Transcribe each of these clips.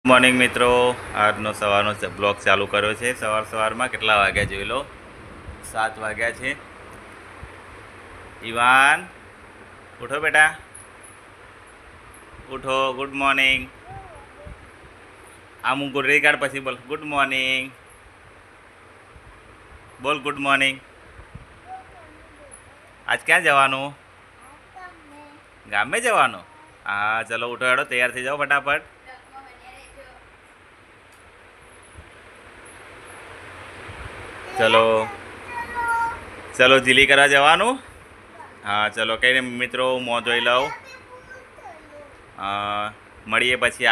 Morning મિત્રો, આજનો સવારનો બ્લોગ ચાલુ કર્યો છે. સવારમાં કેટલા વાગ્યા જોઈ લો, 7 વાગ્યા છે. ઈવાન ઉઠો બેટા, ઉઠો. Good morning. આમ હું ગુડ કાઢ પછી બોલ ગુડ મોર્નિંગ. બોલ ગુડ મોર્નિંગ. આજ ક્યાં જવાનું? ગામે જવાનું. હા ચલો ઉઠો, હેડો તૈયાર થઈ જાઓ ફટાફટ. ચલો ચલો જીલી કરવા જવાનું. હા ચલો કંઈ નહીં મિત્રો, હું મોં જોઈ લઉં. મળીએ પછી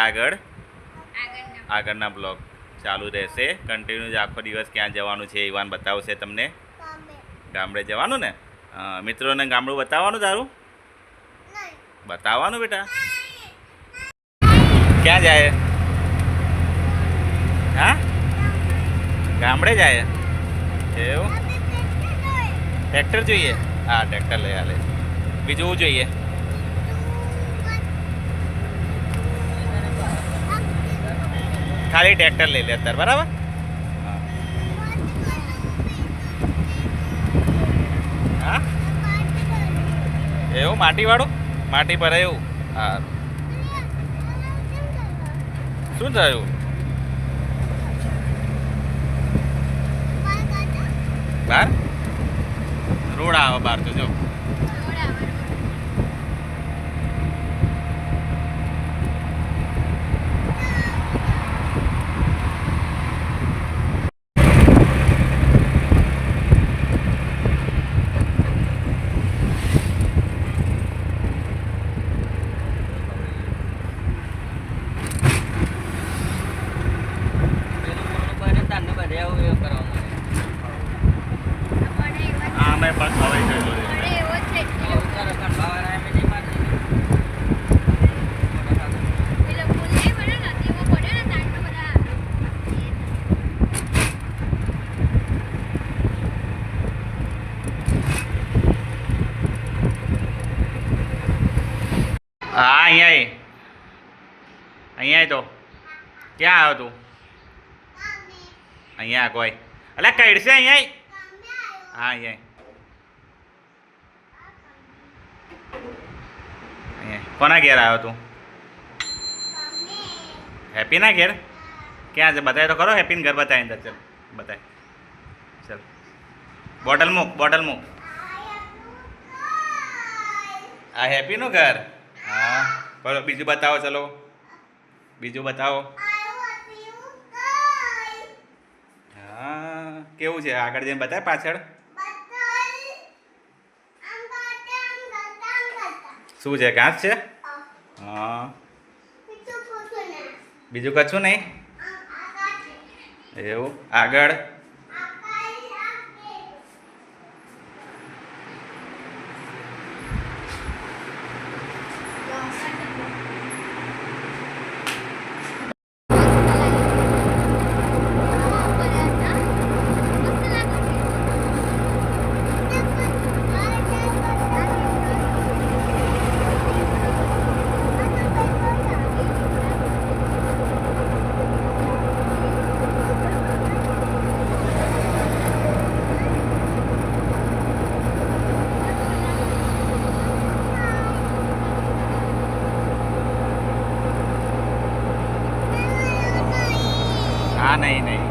આગળના બ્લોગ ચાલુ રહેશે. કન્ટિન્યુ આખો દિવસ ક્યાં જવાનું છે ઈવાન બતાવશે તમને. ગામડે જવાનું ને? મિત્રોને ગામડું બતાવવાનું તારું? બતાવવાનું બેટા. ક્યાં જાય? હા ગામડે જાય એવું? ટ્રેક્ટર જોઈએ? હા ટ્રેક્ટર લઈ આલે. બીજું શું જોઈએ? ખાલી ટ્રેક્ટર લઈ લે અત્યારે, બરાબર? હા એવું? માટીવાળું? માટી ભરાય એવું? હા. શું થયું? બહાર રોડ આવે બહાર તો જો. મેં બસ હવે ગયેલો હા અહીંયા તો ક્યાં આવ્યો તું? અહીંયા કોઈ અલ્યા કઈડશે અહીંયા. હા અહીંયા કોના ઘેર આવ્યો તું? હેપીના ઘેર? ક્યાં છે? બતાય તો ખરો. હેપીને ઘર બતાય અંદર. ચાલ બતાય. ચાલ બોટલ મૂક. આ હેપીનું ઘર? હા બરો. બીજું બતાવો. ચલો બીજું બતાવો. હા કેવું છે? આગળ જઈને બતાય. પાછળ શું છે? ઘાસ છે? હા બીજું કશું નહીં એવું? આગળ नहीं